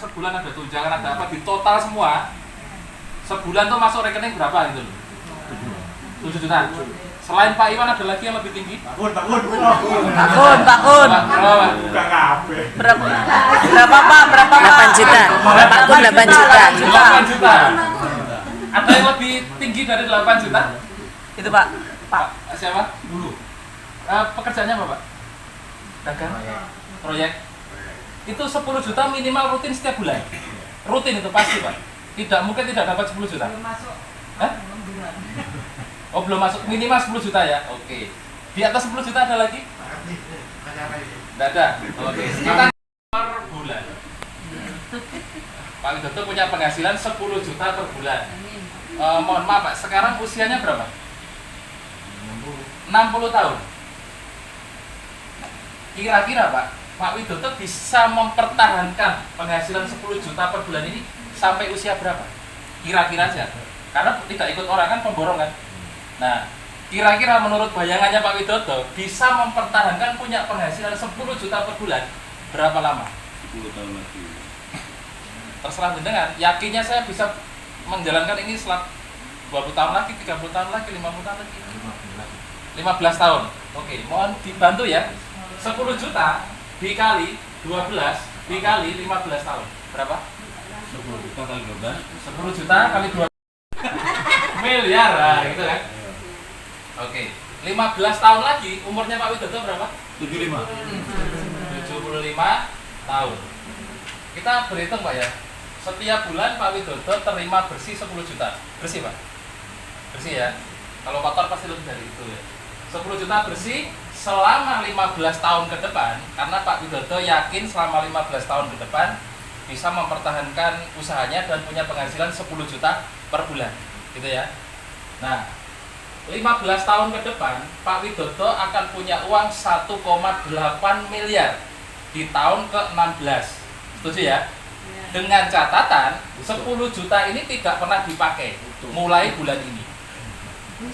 sebulan ada tunjangan ada apa di total semua sebulan tuh masuk rekening berapa gitu loh? 7 juta. Selain Pak Iwan ada lagi yang lebih tinggi? Takun. Berapa Pak? 8 juta. Pak Kun 8 juta. 8 juta. Ada yang lebih tinggi dari 8 juta? Itu Pak. Pak siapa? Dulu. Pekerjaannya apa Pak? Dagang? Proyek? Itu 10 juta minimal rutin setiap bulan? Rutin itu pasti Pak? Tidak mungkin tidak dapat 10 juta? Belum masuk. Hah? Oh belum masuk, minimal 10 juta ya? Oke. Di atas 10 juta ada lagi? Tidak ada? Oke. Kita per bulan Pak Widodo punya penghasilan 10 juta per bulan. Mohon maaf Pak, sekarang usianya berapa? 60 tahun. Kira-kira Pak Widodo bisa mempertahankan penghasilan 10 juta per bulan ini sampai usia berapa? Kira-kira aja. Karena tidak ikut orang kan pemborong kan. Nah, kira-kira menurut bayangannya Pak Widodo bisa mempertahankan punya penghasilan 10 juta per bulan berapa lama? 10 tahun lagi. Terserah jenengan. Yakinnya saya bisa menjalankan ini setelah 20 tahun lagi, 30 tahun lagi, 50 tahun lagi. 15 tahun. Oke, mohon dibantu ya. 10 juta dikali 12 dikali 15 tahun. Berapa? 10 juta kali 12. 10 juta kali 12 miliar lah, gitu kan? Oke, 15 tahun lagi umurnya Pak Widodo berapa? 75. 75 tahun. Kita berhitung Pak ya. Setiap bulan Pak Widodo terima bersih 10 juta. Bersih Pak? Bersih ya. Kalau kotor pasti lebih dari itu ya. 10 juta bersih selama 15 tahun ke depan. Karena Pak Widodo yakin selama 15 tahun ke depan bisa mempertahankan usahanya dan punya penghasilan 10 juta per bulan. Gitu ya. Nah, 15 tahun ke depan Pak Widodo akan punya uang 1,8 miliar di tahun ke-16. Setuju ya? Dengan catatan 10 juta ini tidak pernah dipakai mulai bulan ini.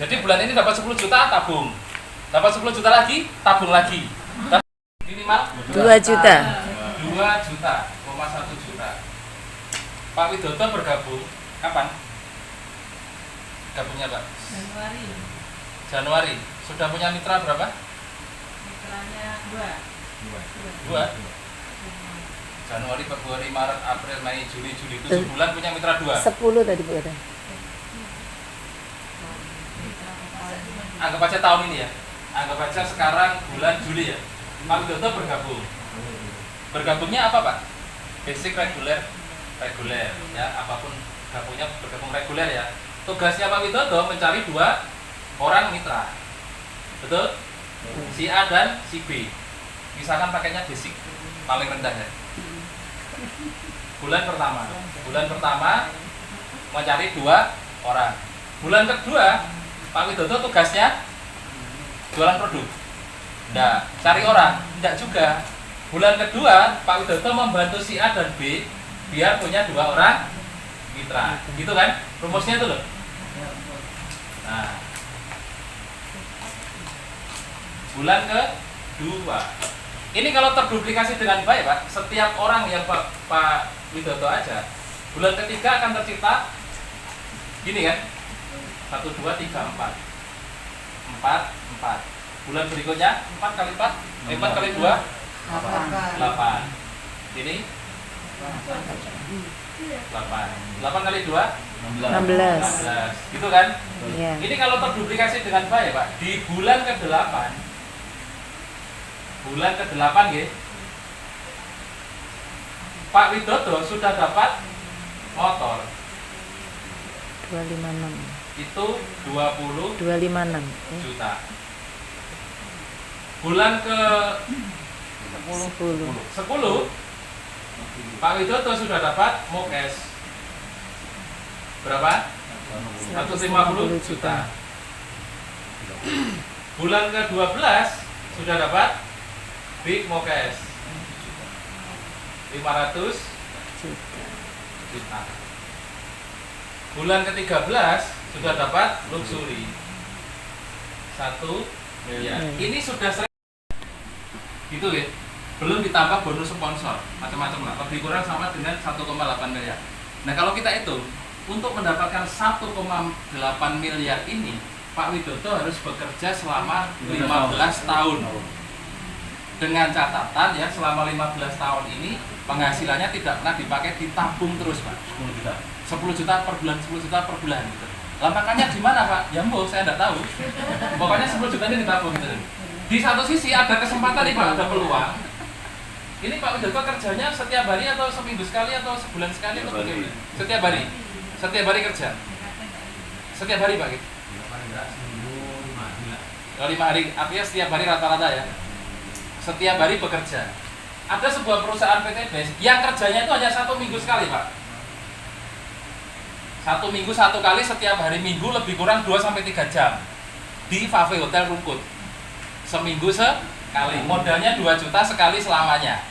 Jadi bulan ini dapat 10 juta tabung. Dapat 10 juta lagi, tabung lagi. Dan minimal 2 juta. 2 juta, 1 juta. Pak Widodo bergabung kapan? Gabungnya Pak? Januari. Sudah punya mitra berapa? Mitranya 2. Januari, Februari, Maret, April, Mei, Juli, 7 bulan punya mitra 2. 10 tadi Bu kata. Anggap aja tahun ini ya. Anggap aja sekarang bulan Juli ya. Pak Widodo bergabung. Bergabungnya apa Pak? Basic reguler ya, apapun gabungnya bergabung reguler ya. Tugasnya Pak Widodo mencari 2 orang mitra. Betul? Si A dan si B. Misalkan pakainya basic paling rendah ya. Bulan pertama mencari 2 orang. Bulan kedua Pak Widodo tugasnya jualan produk. Nggak, cari orang. Nggak juga. Bulan kedua Pak Widodo membantu si A dan B biar punya 2 orang mitra. Gitu kan? Rumusnya itu loh. Nah, bulan kedua. Ini kalau terduplikasi dengan baik Pak, setiap orang yang Pak Widodo aja, bulan ketiga akan tercipta gini kan? 1, 2, 3, 4. 4. Bulan berikutnya 4 kali 4, 4 kali 2, 8. Ini 8 kali 2, 16. Gitu kan? Iya. Ini kalau terduplikasi dengan baik Pak, di bulan ke-8 ya, Pak Widodo sudah dapat motor. 256. Itu 20 256. juta. Bulan ke 10 Pak Widodo sudah dapat MOKES. Berapa? 150 juta. Bulan ke-12 sudah dapat Big MOKES 500 juta. Bulan ke-13 sudah dapat luxury 1 miliar. Ini sudah sering gitu ya. belum ditambah bonus sponsor, macam-macam lah, lebih kurang sama dengan 1,8 miliar. Nah kalau kita hitung, untuk mendapatkan 1,8 miliar ini, Pak Widodo harus bekerja selama 15 tahun. Dengan catatan ya, selama 15 tahun ini penghasilannya tidak pernah dipakai, ditabung terus Pak. 10 juta. 10 juta per bulan, 10 juta per bulan gitu. Lah makanya gimana Pak? Ya mbok, saya enggak tahu. Pokoknya 10 juta ini ditabung gitu. Di satu sisi ada kesempatan nih Pak, ada peluang. Ini Pak Widodo kerjanya setiap hari atau seminggu sekali atau sebulan sekali atau bagaimana? Setiap hari. Setiap hari kerja. Setiap hari Pak gitu. Kalau 5 hari, artinya setiap hari rata-rata ya. Setiap hari bekerja. Ada sebuah perusahaan PTBS yang kerjanya itu hanya 1 minggu sekali Pak. 1 minggu 1 kali, setiap hari Minggu lebih kurang 2-3 jam di Fave Hotel Rungkut. Seminggu sekali. Modalnya 2 juta sekali selamanya.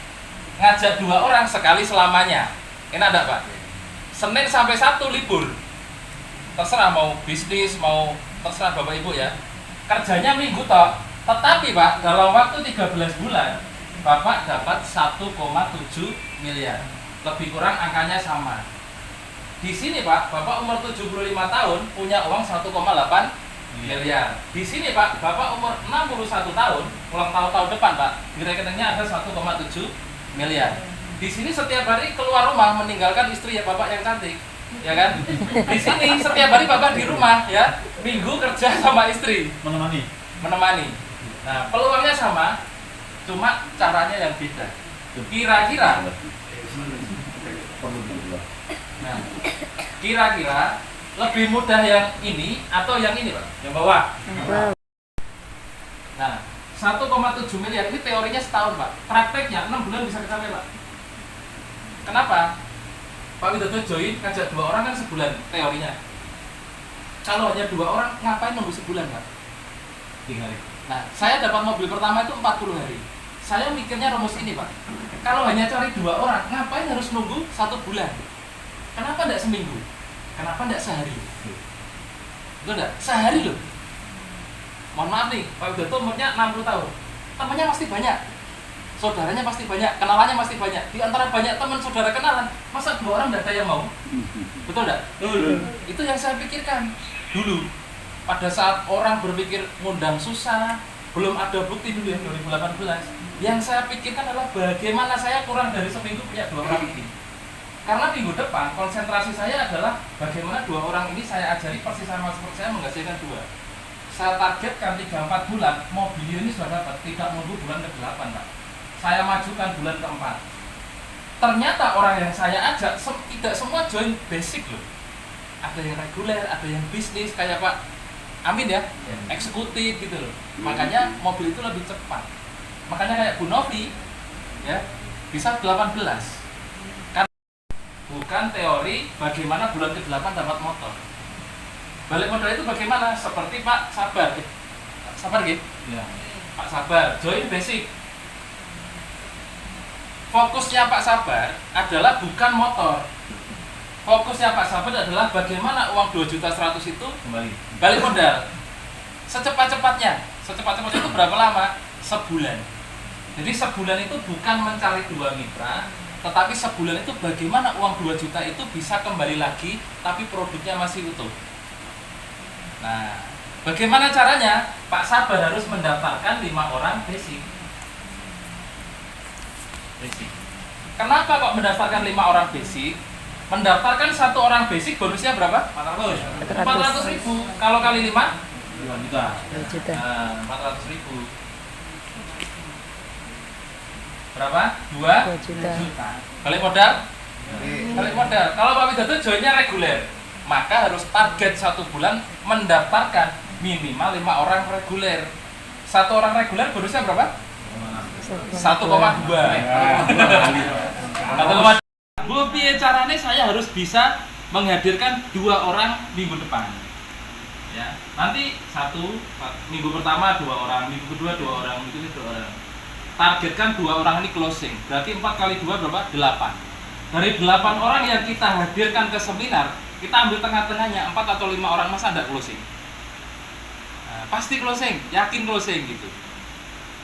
Ngajak 2 orang sekali selamanya. Enak enggak Pak? Senin sampai Sabtu libur. Terserah mau bisnis, mau terserah Bapak Ibu ya. Kerjanya minggu toh. Tetapi Pak, dalam waktu 13 bulan Bapak dapat 1,7 miliar. Lebih kurang angkanya sama. Di sini Pak, Bapak umur 75 tahun punya uang 1,8 miliar. Di sini Pak, Bapak umur 61 tahun, ulang tahun depan Pak, di rekeningnya ada 1,7 miliar. Di sini setiap hari keluar rumah meninggalkan istri ya Bapak yang cantik, ya kan? Di sini setiap hari Bapak di rumah ya, Minggu kerja sama istri, menemani. Nah, peluangnya sama, cuma caranya yang beda. Kira-kira, nah, kira-kira lebih mudah yang ini atau yang ini Pak? Yang bawah. Nah, 1,7 miliar ini teorinya setahun Pak. Prakteknya 6 bulan bisa kecapai Pak. Kenapa? Pak Widodo join ngajak 2 orang kan sebulan teorinya. Kalau hanya 2 orang ngapain nunggu sebulan Pak? 3 hari. Nah, saya dapat mobil pertama itu 40 hari. Saya mikirnya rumus ini Pak. Kalau hanya cari 2 orang, ngapain harus nunggu 1 bulan? Kenapa tidak seminggu? Kenapa tidak sehari? Betul tidak? Sehari loh. Mohon maaf nih, Pak Widodo umurnya 60 tahun. Temannya pasti banyak. Saudaranya pasti banyak, kenalannya pasti banyak. Di antara banyak teman saudara kenalan, masa 2 orang tidak ada yang mau? Betul tidak? Itu yang saya pikirkan dulu. Pada saat orang berpikir ngundang susah, belum ada bukti dulu ya 2018. Yang saya pikirkan adalah bagaimana saya kurang dari seminggu punya 2 orang ini. Karena minggu depan konsentrasi saya adalah bagaimana 2 orang ini saya ajari persis sama seperti saya menghasilkan 2. Saya targetkan 3-4 bulan, mobil ini sudah dapat, tidak nunggu bulan ke-8 Pak. Saya majukan bulan ke-4. Ternyata orang yang saya ajak tidak semua join basic loh. Ada yang reguler, ada yang bisnis kayak Pak Amin ya, eksekutif gitu loh. Makanya mobil itu lebih cepat. Makanya kayak Bu Novi ya, bisa 18. Karena bukan teori bagaimana bulan ke-8 dapat motor. Balik modal itu bagaimana? Seperti Pak Sabar. Sabar gitu? Ya. Pak Sabar, join basic. Fokusnya Pak Sabar adalah bukan motor. Fokusnya Pak Sabar adalah bagaimana uang 2.100.000 itu Kembali. balik modal secepat-cepatnya. Secepat-cepatnya itu berapa lama? Sebulan. Jadi sebulan itu bukan mencari 2 mitra, tetapi sebulan itu bagaimana uang 2 juta itu bisa kembali lagi tapi produknya masih utuh. Nah, bagaimana caranya? Pak Sabar harus mendaftarkan 5 orang basic. Kenapa kok mendaftarkan 5 orang basic? Mendaftarkan 1 orang basic bonusnya berapa? 400.000. Kalau kali 5? 2 juta. 2 juta. Nah, 400.000. Berapa? 2 juta. Balik modal? Balik modal. Kalau Pak Widodo joinnya reguler, maka harus target 1 bulan mendaftarkan minimal 5 orang reguler. 1 orang reguler bonusnya berapa? 1,2. Bu, piye carane saya harus bisa menghadirkan 2 orang minggu depan. Ya, nanti 1 minggu pertama 2 orang, minggu kedua 2 orang, minggu ketiga 2 orang. Targetkan 2 orang ini closing. Berarti 4 kali 2 berapa? 8. Dari 8 orang yang kita hadirkan ke seminar, kita ambil tengah-tengahnya 4 atau 5 orang, masa enggak closing? Nah, pasti closing, yakin closing gitu.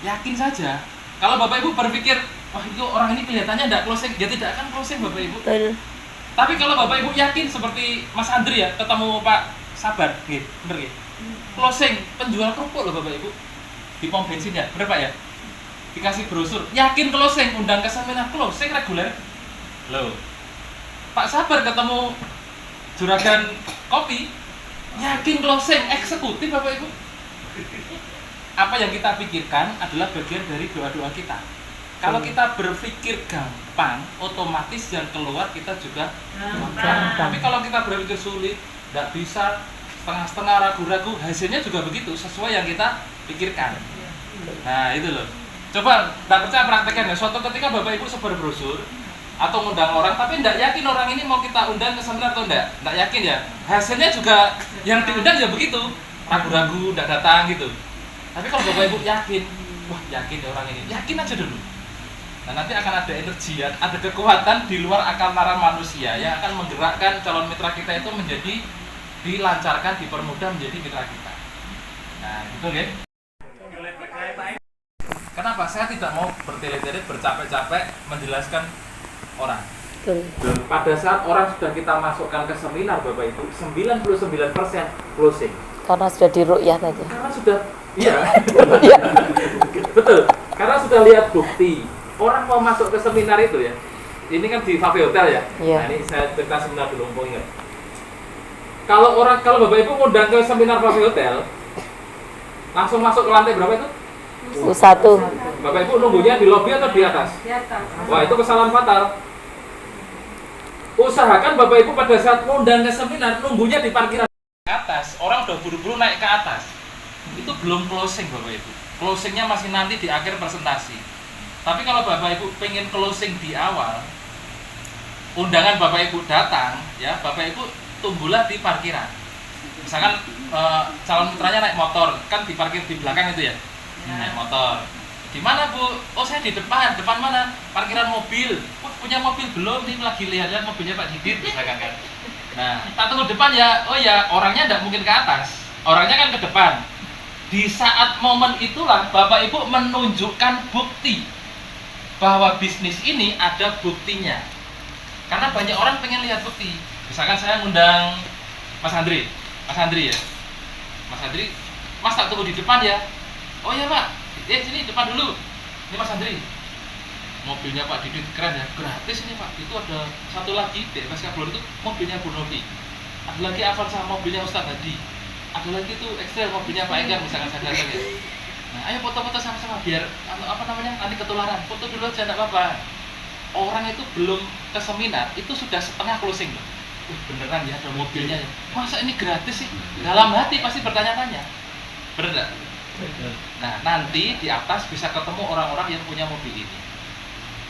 Yakin saja. Kalau Bapak Ibu berpikir wah itu orang ini kelihatannya tidak closing, dia tidak akan closing Bapak Ibu. Betul. Tapi kalau Bapak Ibu yakin seperti Mas Andri ya, ketemu Pak Sabar, gitu, bener gitu. Closing, penjual kerupuk loh Bapak Ibu di pom bensin ya, bener Pak ya? Dikasih brosur, yakin closing, undang ke seminar closing reguler. Loh, Pak Sabar ketemu juragan kopi, yakin closing, eksekutif Bapak Ibu. Apa yang kita pikirkan adalah bagian dari doa-doa kita. Kalau kita berpikir gampang, otomatis yang keluar kita juga gampang. Tapi kalau kita berpikir sulit, tidak bisa, setengah-setengah, ragu-ragu, hasilnya juga begitu, sesuai yang kita pikirkan. Nah itu loh. Coba, tidak percaya praktekkan ya. Suatu ketika Bapak Ibu sebar brosur atau ngundang orang, tapi tidak yakin orang ini mau kita undang ke seminar atau tidak yakin ya. Hasilnya juga yang diundang ya begitu, ragu-ragu, tidak datang gitu. Tapi kalau Bapak Ibu yakin, wah yakin ya orang ini, yakin aja dulu. Nah nanti akan ada energi, ada kekuatan di luar akal nalar manusia yang akan menggerakkan calon mitra kita itu menjadi dilancarkan, dipermudah menjadi mitra kita. Nah gitu ya. Kenapa? Saya tidak mau bertele-tele, bercapek-capek menjelaskan orang. Betul. Pada saat orang sudah kita masukkan ke seminar Bapak Ibu, 99% closing. Karena sudah diruqyah tadi. Karena sudah, iya, betul. Karena sudah lihat bukti. Orang mau masuk ke seminar itu ya. Ini kan di Fafe Hotel ya. Iya. Nah, ini saya cerita seminar dulu, mau ingat. Kalau Bapak Ibu ngundang ke seminar Fafe Hotel, langsung masuk ke lantai berapa itu? U1. Bapak Ibu nunggunya di lobi atau di atas? Di atas. Wah, itu kesalahan fatal. Usahakan Bapak Ibu pada saat ngundang ke seminar nunggunya di parkiran atas. Orang udah buru-buru naik ke atas. Itu belum closing Bapak Ibu. Closingnya masih nanti di akhir presentasi. Tapi kalau Bapak Ibu pengen closing di awal, undangan Bapak Ibu datang, ya Bapak Ibu tunggulah di parkiran. Misalkan calon mitranya naik motor, kan diparkir di belakang itu ya, naik motor. Di mana Bu? Oh saya di depan. Depan mana? Parkiran mobil. Wah punya mobil belum? Nih lagi lihat mobilnya Pak Didit misalkan kan. Nah, tak tunggu depan ya. Oh ya, orangnya tidak mungkin ke atas. Orangnya kan ke depan. Di saat momen itulah Bapak Ibu menunjukkan bukti bahwa bisnis ini ada buktinya. Karena banyak orang pengen lihat bukti. Misalkan saya ngundang Mas Andri ya. Mas Andri, Mas tak tunggu di depan ya. Oh ya Pak, sini depan dulu. Ini Mas Andri. Mobilnya Pak Didit keren ya, gratis ini Pak. Itu ada satu lagi DMS Kablon itu mobilnya Bu Novi. Ada lagi Avanza mobilnya Ustadz Hadi. Ada lagi itu Extrail mobilnya Pak Egan misalkan saya datang ya. Nah, ayo foto-foto sama-sama biar nanti ketularan. Foto dulu aja enggak apa-apa. Orang itu belum ke seminar, itu sudah setengah closing loh. Beneran ya ada mobilnya ya. Masa ini gratis sih? Dalam hati pasti bertanya-tanya. Bener enggak? Nah, nanti di atas bisa ketemu orang-orang yang punya mobil ini.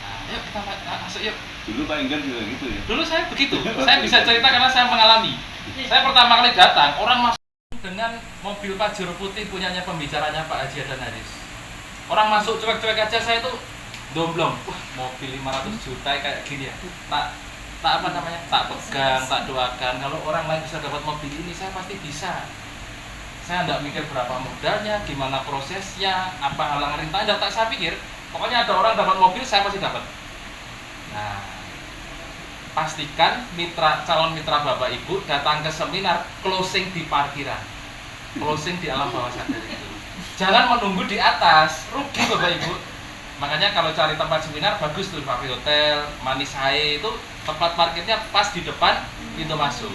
Nah, yuk kita masuk yuk. Dulu Pak Enggar juga gitu ya? Dulu saya begitu. Saya bisa cerita karena saya mengalami. Saya pertama kali datang, orang masuk dengan mobil Pajero putih punyanya pembicaranya Pak Haji Adan Haris. Orang masuk cuek-cuek aja, saya tuh domblong. Wah, mobil 500 juta kayak gini ya. Tak pegang, tak doakan. Kalau orang lain bisa dapat mobil ini, saya pasti bisa. Saya tidak mikir berapa modalnya, gimana prosesnya, apa halangan rintangan, tak saya pikir. Pokoknya ada orang dapat mobil, saya pasti dapat. Nah, pastikan calon mitra Bapak Ibu datang ke seminar closing di parkiran, closing di alam bawah sadar itu. Jangan menunggu di atas, rugi Bapak Ibu. Makanya kalau cari tempat seminar bagus tuh Fafe Hotel, Manis Hai itu tempat parkirnya pas di depan pintu masuk.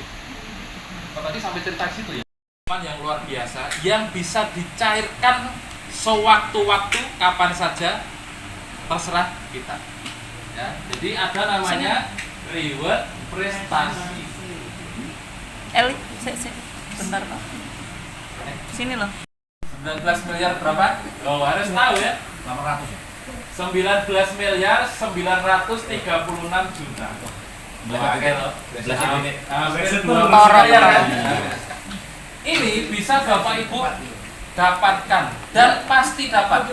Tadi sampai cerita di situ ya. Yang luar biasa yang bisa dicairkan sewaktu-waktu kapan saja terserah kita ya. Jadi ada namanya reward prestasi. Eli, bentar Pak. Sini loh. 19 miliar berapa? Oh harus tahu ya. 800 ya? 19 miliar 936 juta. Ini bisa Bapak Ibu dapatkan dan pasti dapat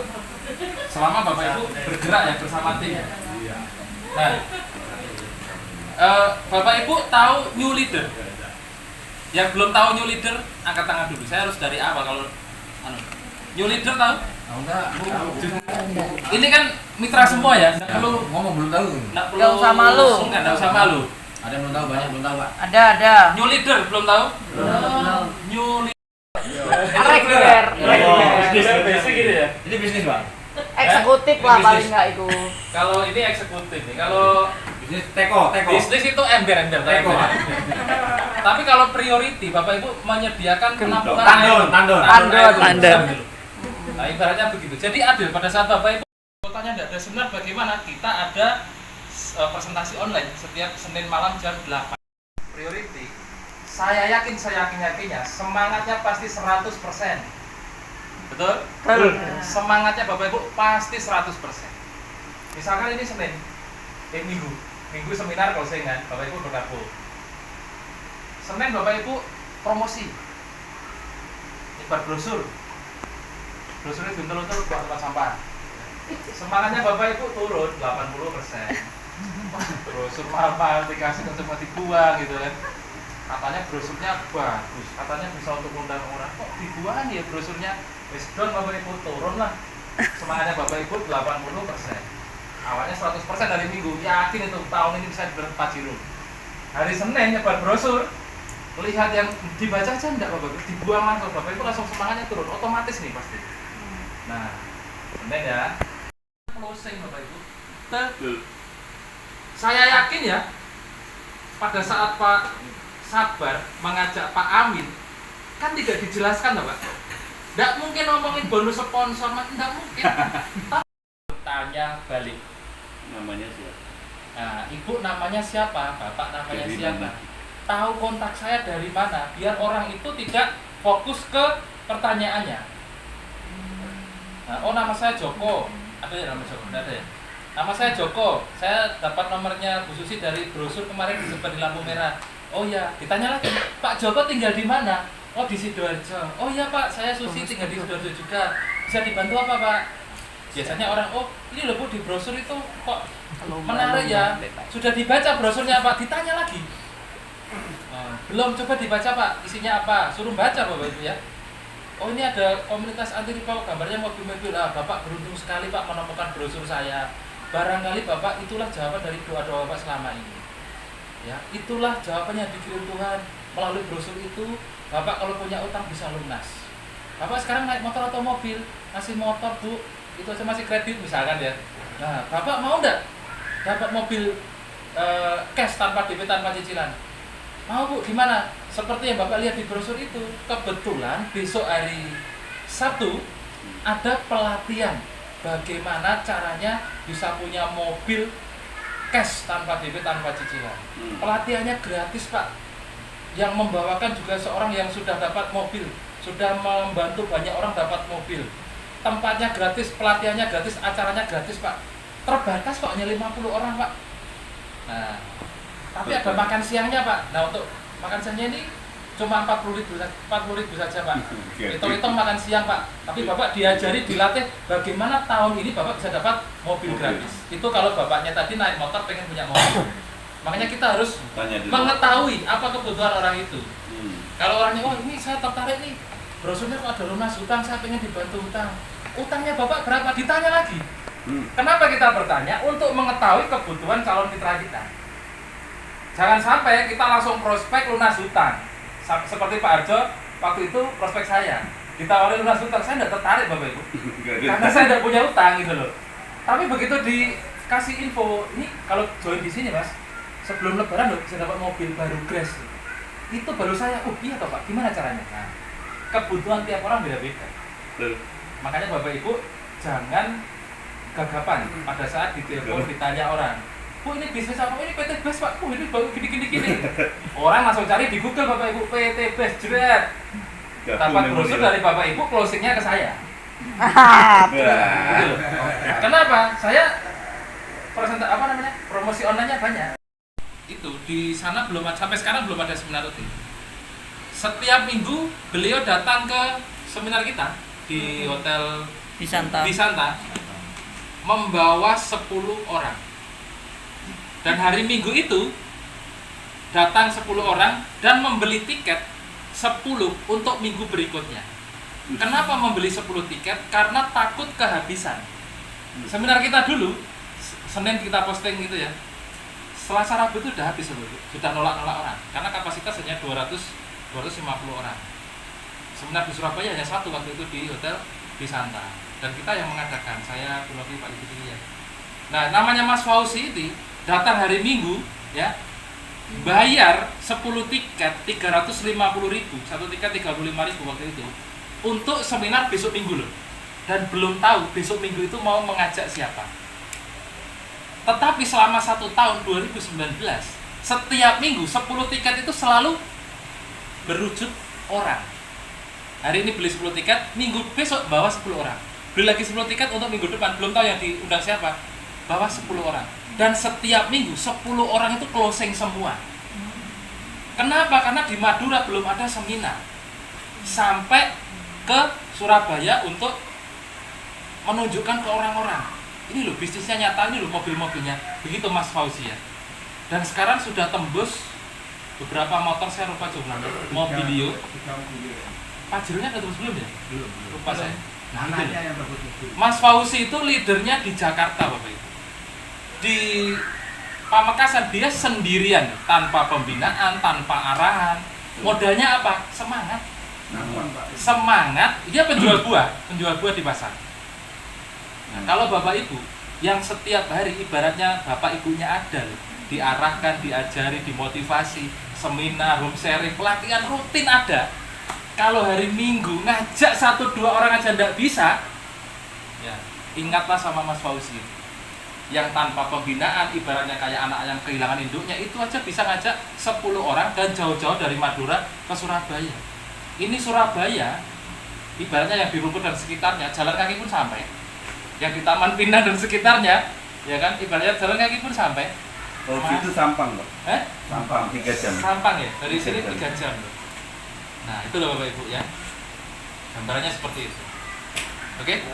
selama Bapak Ibu bergerak ya bersama tim. Nah, Bapak Ibu tahu new leader? Yang belum tahu new leader angkat tangan dulu. Saya harus dari awal kalau new leader tahu? Tahu enggak? Ini kan mitra semua ya. Nggak perlu ngomong belum tahu. Nggak usah malu. Nggak usah malu. Ada yang belum tahu, banyak belum tahu, Pak. Ada. New leader belum tahu? Belum. New leader. Reguler. Basic gitu ya. Ini bisnis, Pak. Eksekutif lah paling nggak itu. Kalau ini eksekutif nih. Kalau Bisnis teko. bisnis itu ember. Teko. Tapi kalau priority, Bapak Ibu menyediakan penampungan Tandon. Tandon. Nah, ibaratnya begitu. Jadi adil pada saat Bapak Ibu kotanya tidak ada seminar, bagaimana? Kita ada presentasi online setiap Senin malam jam 8. Priority. Saya yakinnya semangatnya pasti 100%. Betul? Betul. Semangatnya Bapak Ibu pasti 100%. Misalkan ini Senin, Minggu seminar closing kan, Bapak Ibu bergabung. Senin Bapak Ibu promosi, nyebar brosur ini guntur-guntur buat tempat sampah. Semangatnya Bapak Ibu turun 80%. Brosur mahal-mahal dikasih untuk mau dibuang gitu kan. Katanya brosurnya bagus, katanya bisa untuk undang orang. Kok dibuang ya brosurnya? Wis don Bapak Ibu turun lah. Semangatnya Bapak Ibu 80%. Awalnya 100% dari Minggu, yakin itu tahun ini bisa berempat Pajero. Hari Senin nyebar brosur, lihat yang dibaca aja enggak Bapak Ibu, dibuang langsung. Bapak Ibu langsung semangatnya turun, otomatis nih pasti. Nah, Senin ya. Closing Bapak Ibu. Saya yakin ya, pada saat Pak Sabar mengajak Pak Amin, kan tidak dijelaskan Pak. Tidak mungkin ngomongin bonus sponsor, tidak mungkin. Tanya balik. Namanya siapa? Nah, ibu namanya siapa? Bapak namanya Dari siapa? mana? Tahu kontak saya dari mana? Biar orang itu tidak fokus ke pertanyaannya. Nah, oh nama saya Joko. Ada ya nama Joko? Tidak ada ya? Nama saya Joko. Saya dapat nomornya Bu Susi dari brosur kemarin disebar di lampu merah. Oh ya, ditanya lagi, Pak Joko tinggal di mana? Oh di Sidoarjo. Oh iya Pak, saya Susi tinggal di Sidoarjo juga. Bisa dibantu apa Pak? Biasanya orang, oh ini loh Bu di brosur itu kok menarik ya. Sudah dibaca brosurnya Pak? Ditanya lagi. Belum, coba dibaca Pak. Isinya apa? Suruh baca Bapak Ibu ya. Oh ini ada komunitas anti ribau, gambarnya mobil-mobil. Bapak beruntung sekali Pak menemukan brosur saya. Barangkali Bapak itulah jawaban dari doa-doa Bapak selama ini. Ya, itulah jawabannya dikirim Tuhan melalui brosur itu. Bapak kalau punya utang bisa lunas. Bapak sekarang naik motor atau mobil, masih motor Bu, itu aja masih kredit misalkan ya. Nah, Bapak mau enggak dapat mobil cash tanpa DP tanpa cicilan? Mau Bu, gimana? Seperti yang Bapak lihat di brosur itu, kebetulan besok hari Sabtu ada pelatihan bagaimana caranya bisa punya mobil cash tanpa DP tanpa cicilan. Pelatihannya gratis Pak. Yang membawakan juga seorang yang sudah dapat mobil, sudah membantu banyak orang dapat mobil. Tempatnya gratis, pelatihannya gratis, acaranya gratis Pak. Terbatas kok, hanya 50 orang Pak. Nah, tapi ada makan siangnya Pak. Nah untuk makan siangnya ini cuma 40.000 saja Pak. Hitung-hitung makan siang Pak. Tapi Bapak diajari, dilatih bagaimana tahun ini Bapak bisa dapat mobil gratis. Itu kalau Bapaknya tadi naik motor pengen punya mobil. Makanya kita harus mengetahui apa kebutuhan orang itu. Kalau orangnya, oh ini saya tertarik nih, brosurnya kok ada lunas hutang, saya pengen dibantu hutang. Utangnya Bapak berapa? Ditanya lagi. Kenapa kita bertanya? Untuk mengetahui kebutuhan calon mitra kita. Jangan sampai kita langsung prospek lunas hutang. Seperti Pak Arjo, waktu itu prospek saya ditawari lunas hutang, saya tidak tertarik Bapak Ibu. Karena saya tidak punya hutang gitu loh. Tapi begitu dikasih info, ini kalau join di sini Mas, sebelum lebaran loh bisa dapat mobil baru Grace. Itu baru saya, oh iya toh Pak, gimana caranya? Nah, kebutuhan tiap orang beda-beda. Makanya Bapak Ibu jangan gagapan pada saat ditelepon ditanya orang, Bu ini bisnis apa? Ini PT Best Pak, ini baru gini. Orang langsung cari di Google Bapak Ibu, PT Best, jeret. Dapat brosur dari Bapak Ibu, closingnya ke saya. Gitu. Kenapa? Saya promosi online-nya banyak. Itu di sana belum ada, sampai sekarang belum ada seminar rutin. Setiap minggu beliau datang ke seminar kita di hotel Di Santa. membawa 10 orang. Dan hari Minggu itu datang 10 orang dan membeli tiket 10 untuk minggu berikutnya. Kenapa membeli 10 tiket? Karena takut kehabisan. Seminar kita dulu, Senin kita posting gitu ya. Selasa Rabu itu udah habis sudah nolak-nolak orang karena kapasitas hanya 250 orang. Seminar di Surabaya hanya satu waktu itu di hotel di Santa dan kita yang mengadakan, saya Pulogi Pak Ibu ya. Nah, namanya Mas Fauzi itu datang hari Minggu ya, bayar 10 tiket 350.000, satu tiket 35.000 waktu itu untuk seminar besok Minggu loh, dan belum tahu besok Minggu itu mau mengajak siapa. Tetapi selama 1 tahun 2019 setiap minggu 10 tiket itu selalu berwujud orang. Hari ini beli 10 tiket, minggu besok bawa 10 orang. Beli lagi 10 tiket untuk minggu depan, belum tahu yang diundang siapa. Bawa 10 orang. Dan setiap minggu 10 orang itu closing semua. Kenapa? Karena di Madura belum ada seminar. Sampai ke Surabaya untuk menunjukkan ke orang-orang. Ini loh bisnisnya nyata, ini loh mobil-mobilnya. Begitu Mas Fauzi ya. Dan sekarang sudah tembus beberapa motor, saya lupa jumlahnya. Mobilio. Pajeronya udah tembus belum ya? Belum. Lupa saya. Nah, itu loh. yang bagus itu. Mas Fauzi itu leadernya di Jakarta Bapak Ibu. Di Pamekasan dia sendirian, tanpa pembinaan, tanpa arahan. Modalnya apa? Semangat. Semangat, dia penjual buah di pasar. Nah, kalau Bapak Ibu yang setiap hari ibaratnya Bapak Ibunya ada loh, diarahkan, diajari, dimotivasi, seminar, home sharing, pelatihan rutin ada. Kalau hari Minggu ngajak 1-2 orang aja ndak bisa, ya ingatlah sama Mas Fauzi yang tanpa pembinaan, ibaratnya kayak anak yang kehilangan induknya, itu aja bisa ngajak 10 orang dan jauh-jauh dari Madura ke Surabaya. Ini Surabaya, ibaratnya yang di Rumput dan sekitarnya, jalan kaki pun sampai. Yang di Taman Pinang dan sekitarnya, ya kan, ibaratnya jalan kaki pun sampai. Oh, itu Sampang, Pak. Sampang 3 jam. Sampang ya, dari sini 3 3 jam loh. Nah, itu loh Bapak Ibu ya. Gambarannya seperti itu. Oke?